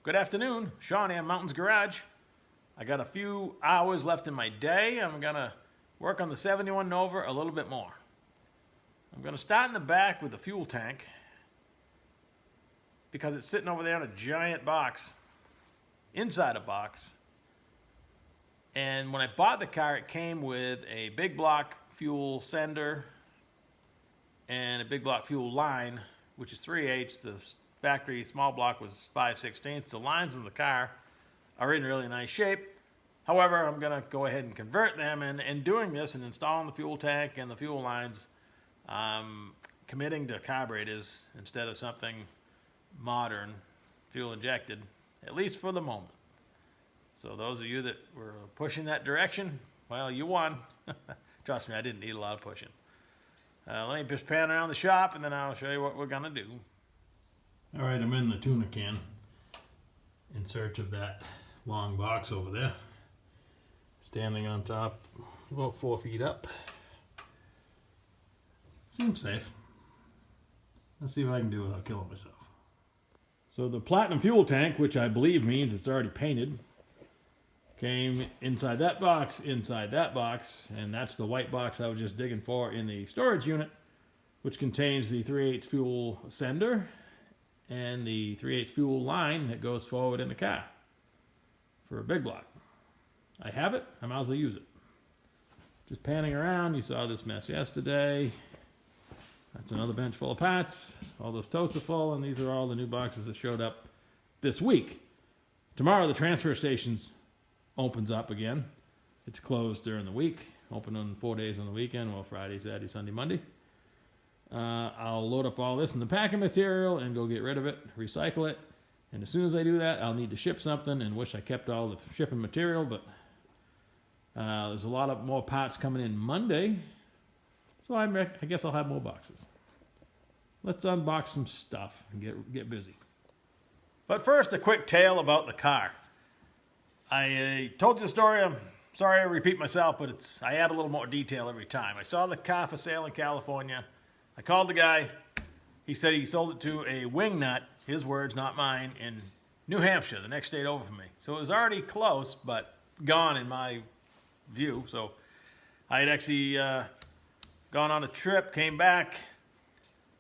Good afternoon, Sean here, Mountains Garage. I got a few hours left in my day. I'm gonna work on the 71 Nova a little bit more. I'm gonna start in the back with the fuel tank because it's sitting over there in a giant box, inside a box. And when I bought the car, it came with a big block fuel sender and a big block fuel line, which is 3/8. The factory small block was 5/16. The lines in the car are in really nice shape. However, I'm going to go ahead and convert them. And in doing this and installing the fuel tank and the fuel lines, committing to carburetors instead of something modern, fuel injected, at least for the moment. So those of you that were pushing that direction, well, you won. Trust me, I didn't need a lot of pushing. Let me just pan around the shop and then I'll show you what we're going to do. All right, I'm in the tuna can in search of that long box over there. Standing on top, about 4 feet up. Seems safe. Let's see if I can do it without killing myself. So the platinum fuel tank, which I believe means it's already painted, came inside that box, and that's the white box I was just digging for in the storage unit, which contains the 3/8 fuel sender and the 3/8 fuel line that goes forward in the car for a big block. I have it, I might as well use it. Just panning around, you saw this mess yesterday. That's another bench full of parts. All those totes are full, and these are all the new boxes that showed up this week. Tomorrow the transfer stations opens up again. It's closed during the week, open on 4 days on the weekend, well, Friday, Saturday, Sunday, Monday. I'll load up all this in the packing material and go get rid of it, recycle it. And as soon as I do that, I'll need to ship something and wish I kept all the shipping material, but there's a lot of more parts coming in Monday. So I guess I'll have more boxes. Let's unbox some stuff and get busy. But first, a quick tale about the car. I told you the story. I'm sorry I repeat myself, but I add a little more detail every time. I saw the car for sale in California. I called the guy. He said he sold it to a wingnut, his words, not mine, in New Hampshire, the next state over from me. So it was already close, but gone in my view. So I had actually gone on a trip, came back.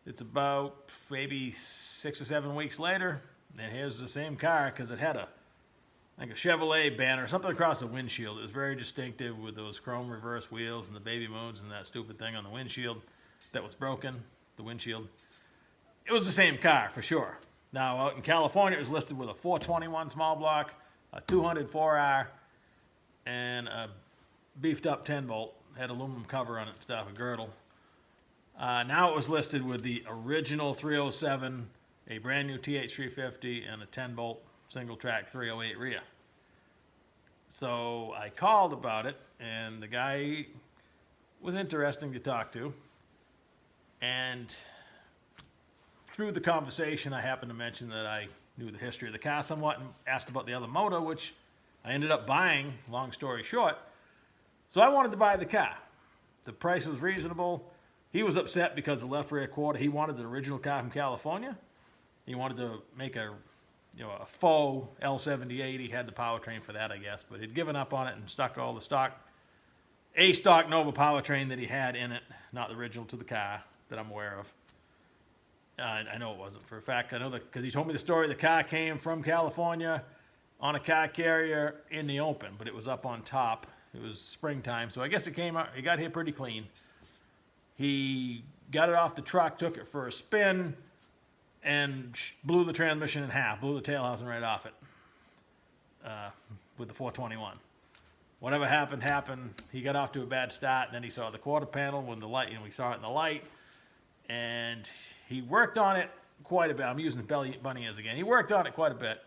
It's about maybe 6 or 7 weeks later, and here's the same car because it had a Chevrolet banner, something across the windshield. It was very distinctive with those chrome reverse wheels and the baby moons and that stupid thing on the windshield that was broken, the windshield. It was the same car for sure. Now out in California, it was listed with a 421 small block, a 200 4R, and a beefed up 10 volt. Had aluminum cover on it and stuff, a girdle. Now it was listed with the original 307, a brand new TH350, and a 10 volt single track 308 rear. So I called about it, and the guy was interesting to talk to. And through the conversation, I happened to mention that I knew the history of the car somewhat and asked about the other motor, which I ended up buying, long story short. So I wanted to buy the car. The price was reasonable. He was upset because the left rear quarter, he wanted the original car from California. He wanted to make a faux L78. He had the powertrain for that, I guess, but he'd given up on it and stuck all the stock Nova powertrain that he had in it, not the original to the car that I'm aware of. I know it wasn't for a fact. I know that because he told me the story. The car came from California on a car carrier in the open, but it was up on top. It was springtime, so I guess it came out. He got here pretty clean. He got it off the truck, took it for a spin, and blew the transmission in half, blew the tail housing right off it with the 421. Whatever happened. He got off to a bad start, and then he saw the quarter panel when the light, we saw it in the light, and he worked on it quite a bit. I'm using bunny ears again. He worked on it quite a bit,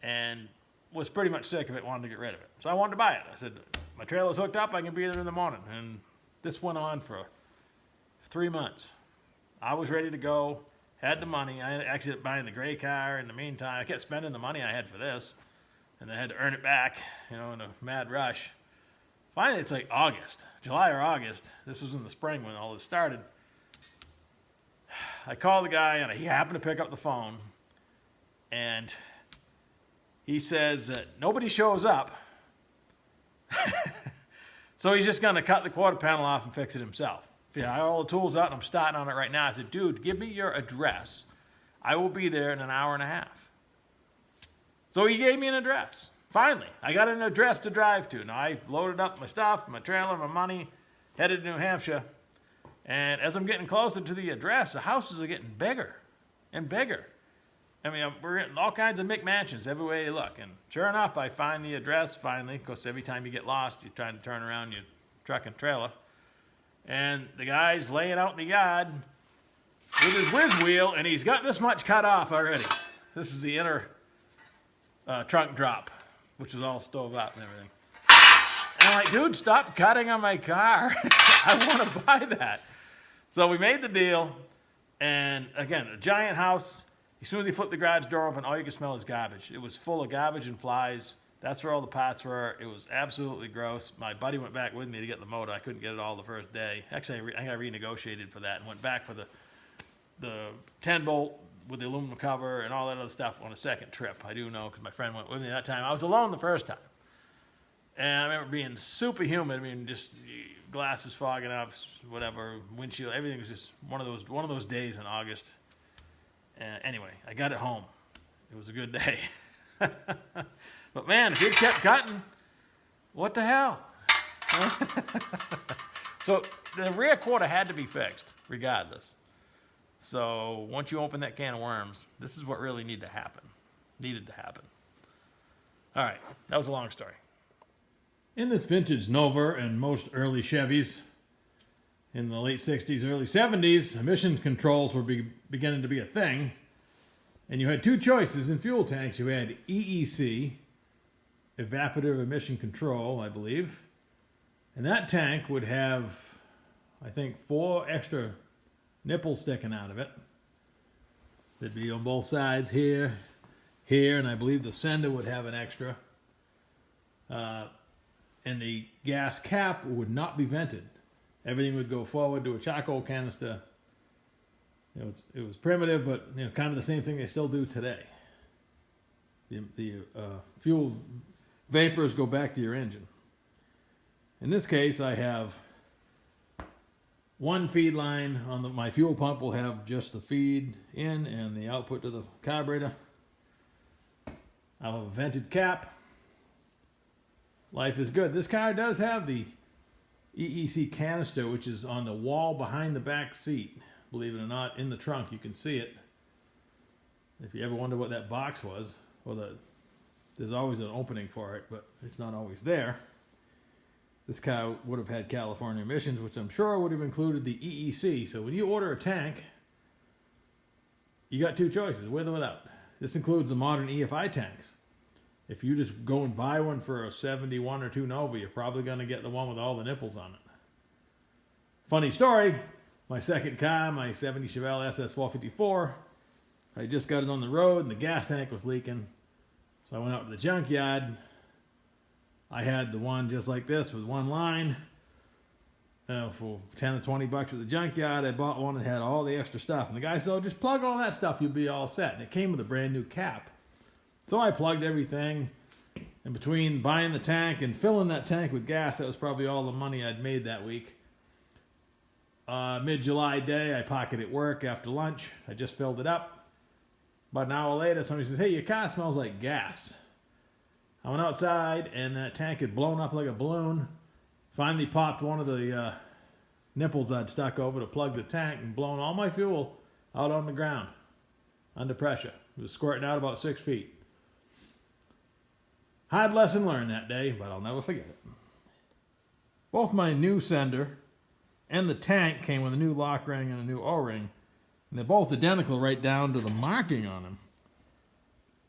and was pretty much sick of it, wanted to get rid of it. So I wanted to buy it. I said, my trailer's hooked up, I can be there in the morning. And this went on for 3 months. I was ready to go, had the money. I actually ended up buying the gray car in the meantime. I kept spending the money I had for this, and I had to earn it back, in a mad rush. Finally, it's like August, July or August. This was in the spring when all this started. I called the guy, and he happened to pick up the phone, and he says that nobody shows up. So he's just going to cut the quarter panel off and fix it himself. Yeah, I got all the tools out and I'm starting on it right now. I said, dude, give me your address. I will be there in an hour and a half. So he gave me an address. Finally, I got an address to drive to. Now, I loaded up my stuff, my trailer, my money, headed to New Hampshire. And as I'm getting closer to the address, the houses are getting bigger and bigger. I mean, we're getting all kinds of McMansions everywhere you look. And sure enough, I find the address finally. Of course, every time you get lost, you're trying to turn around your truck and trailer. And the guy's laying out in the yard with his whiz wheel, and he's got this much cut off already. This is the inner trunk drop, which is all stove up and everything. And I'm like, dude, stop cutting on my car. I want to buy that. So we made the deal. And again, a giant house. As soon as he flipped the garage door open, all you could smell is garbage. It was full of garbage and flies. That's where all the parts were. It was absolutely gross. My buddy went back with me to get the motor. I couldn't get it all the first day. Actually, I got renegotiated for that and went back for the 10-bolt with the aluminum cover and all that other stuff on a second trip. I do know because my friend went with me that time. I was alone the first time. And I remember being super humid. I mean, just glasses fogging up, whatever, windshield. Everything was just one of those days in August. Anyway, I got it home. It was a good day. But man, if it kept cutting, what the hell? So the rear quarter had to be fixed, regardless. So once you open that can of worms, this is what really needed to happen. All right, that was a long story. In this vintage Nova and most early Chevys, in the late 60s, early 70s, emission controls were beginning to be a thing. And you had two choices in fuel tanks. You had EEC, evaporative emission control, I believe. And that tank would have, I think, 4 extra nipples sticking out of it. They'd be on both sides here, and I believe the sender would have an extra. And the gas cap would not be vented. Everything would go forward to a charcoal canister. It was primitive, but kind of the same thing they still do today. The fuel vapors go back to your engine. In this case, I have one feed line on my fuel pump will have just the feed in and the output to the carburetor. I'll have a vented cap. Life is good. This car does have the EEC canister, which is on the wall behind the back seat. Believe it or not, in the trunk, you can see it. If you ever wonder what that box was, well, there's always an opening for it, but it's not always there. This car would have had California emissions, which I'm sure would have included the EEC. So when you order a tank, you got two choices, with or without. This includes the modern EFI tanks. If you just go and buy one for a 71 or 2 Nova, you're probably going to get the one with all the nipples on it. Funny story, my second car, my 70 Chevelle SS454, I just got it on the road and the gas tank was leaking. So I went out to the junkyard. I had the one just like this with one line. For 10 or 20 bucks at the junkyard, I bought one that had all the extra stuff. And the guy said, oh, just plug all that stuff, you'll be all set. And it came with a brand new cap. So I plugged everything. And between buying the tank and filling that tank with gas, that was probably all the money I'd made that week. Mid-July day, I park it at work after lunch. I just filled it up. About an hour later, somebody says, hey, your car smells like gas. I went outside, and that tank had blown up like a balloon. Finally popped one of the nipples I'd stuck over to plug the tank and blown all my fuel out on the ground under pressure. It was squirting out about 6 feet. Hard lesson learned that day, but I'll never forget it. Both my new sender and the tank came with a new lock ring and a new O-ring. And they're both identical right down to the marking on them.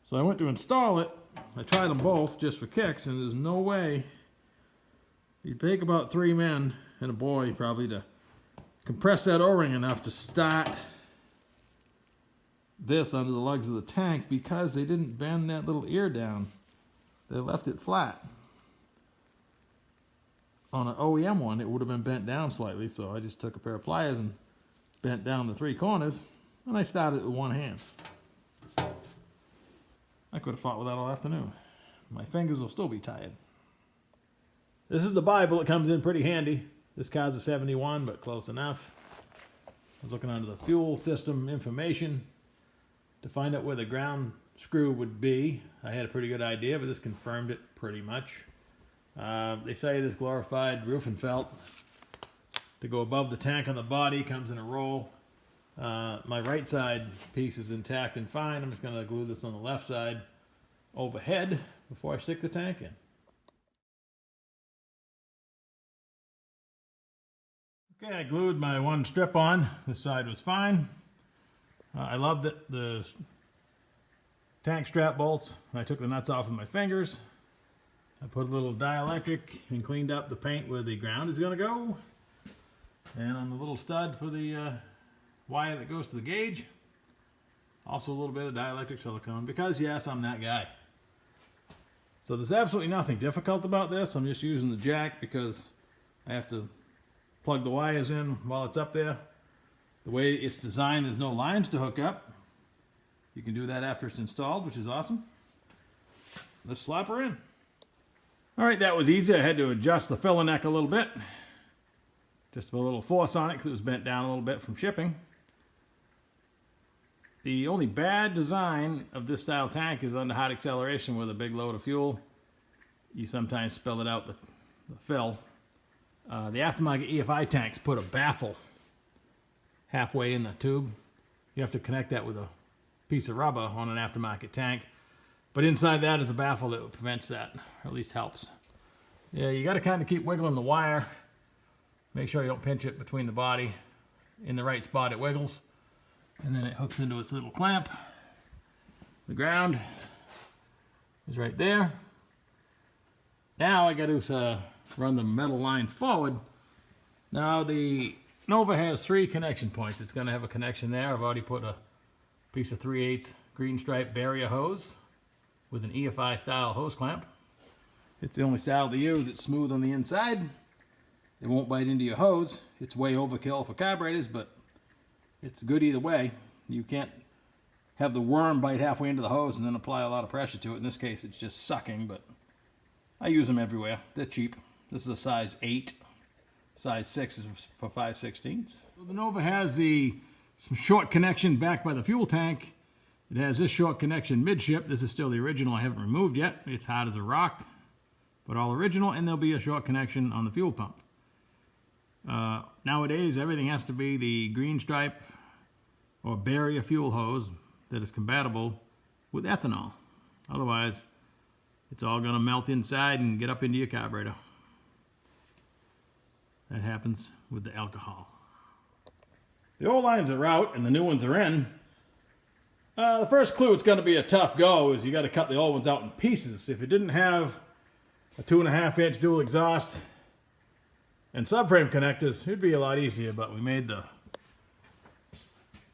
So I went to install it. I tried them both just for kicks, and there's no way. You'd take about 3 men and a boy probably to compress that O-ring enough to start this under the lugs of the tank because they didn't bend that little ear down. They left it flat. On an OEM one, it would have been bent down slightly, so I just took a pair of pliers and bent down the 3 corners, and I started with one hand. I could have fought with that all afternoon. My fingers will still be tired. This is the Bible. It comes in pretty handy. This car's a 71, but close enough. I was looking under the fuel system information to find out where the ground screw would be. I had a pretty good idea, but this confirmed it pretty much. They say this glorified roofing felt to go above the tank on the body comes in a roll. My right side piece is intact and fine. I'm just going to glue this on the left side overhead before I stick the tank in. Okay, I glued my one strip on. This side was fine. I love that the tank strap bolts. I took the nuts off with my fingers. I put a little dielectric and cleaned up the paint where the ground is going to go. And on the little stud for the wire that goes to the gauge, also a little bit of dielectric silicone, because yes, I'm that guy. So there's absolutely nothing difficult about this. I'm just using the jack because I have to plug the wires in while it's up there. The way it's designed, there's no lines to hook up. You can do that after it's installed, which is awesome. Let's slap her in. All right, that was easy. I had to adjust the filler neck a little bit. Just a little force on it because it was bent down a little bit from shipping. The only bad design of this style tank is under hot acceleration with a big load of fuel. You sometimes spill it out the fill. The aftermarket EFI tanks put a baffle halfway in the tube. You have to connect that with a piece of rubber on an aftermarket tank. But inside that is a baffle that prevents that, or at least helps. Yeah, you got to kind of keep wiggling the wire. Make sure you don't pinch it between the body. In the right spot it wiggles. And then it hooks into its little clamp. The ground is right there. Now I got to run the metal lines forward. Now the Nova has 3 connection points. It's going to have a connection there. I've already put a piece of 3/8 green stripe barrier hose with an EFI style hose clamp. It's the only style to use. It's smooth on the inside. It won't bite into your hose. It's way overkill for carburetors, but it's good either way. You can't have the worm bite halfway into the hose and then apply a lot of pressure to it. In this case, it's just sucking, but I use them everywhere. They're cheap. This is a size 8. Size 6 is for 5/16. So the Nova has some short connection back by the fuel tank. It has this short connection midship. This is still the original. I haven't removed yet. It's hard as a rock, but all original, and there'll be a short connection on the fuel pump. Nowadays, everything has to be the green stripe or barrier fuel hose that is compatible with ethanol. Otherwise, it's all going to melt inside and get up into your carburetor. That happens with the alcohol. The old lines are out and the new ones are in. The first clue it's going to be a tough go is you got to cut the old ones out in pieces. If it didn't have a 2.5-inch dual exhaust and subframe connectors, it'd be a lot easier, but we made the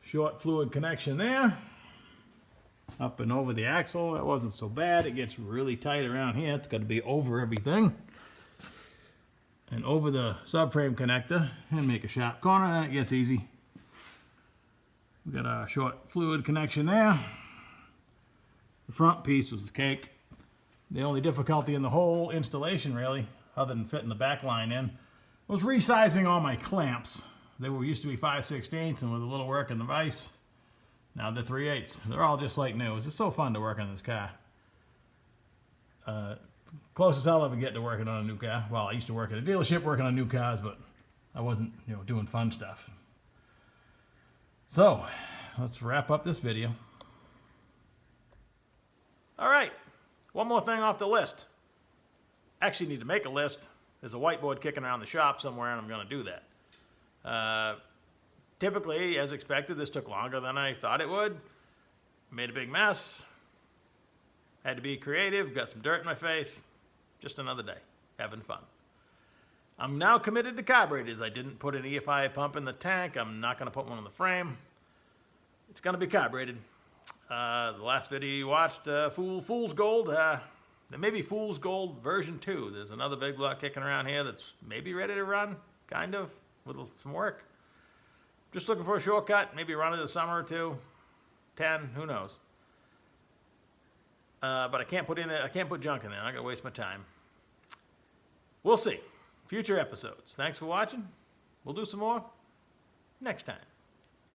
short fluid connection there. Up and over the axle, that wasn't so bad. It gets really tight around here. It's got to be over everything. And over the subframe connector, and make a sharp corner, then it gets easy. We got our short fluid connection there. The front piece was cake. The only difficulty in the whole installation, really, other than fitting the back line in, was resizing all my clamps. They used to be 5/16, and with a little work in the vise, now they're 3/8. They're all just like new. It's just so fun to work on this car. Closest I'll ever get to working on a new car. Well, I used to work at a dealership working on new cars, but I wasn't, doing fun stuff. So, let's wrap up this video. All right, one more thing off the list. Actually need to make a list. There's a whiteboard kicking around the shop somewhere, and I'm going to do that. Typically, as expected, this took longer than I thought it would. Made a big mess. Had to be creative, got some dirt in my face. Just another day, having fun. I'm now committed to carburetors. I didn't put an EFI pump in the tank. I'm not going to put one on the frame. It's going to be carbureted. The last video you watched, Fool's Gold, there may be Fool's Gold version 2. There's another big block kicking around here that's maybe ready to run, kind of, with some work. Just looking for a shortcut, maybe run it a summer or two, 10, who knows. but I can't put junk in there. I'm not gonna waste my time. We'll see. Future episodes. Thanks for watching. We'll do some more next time.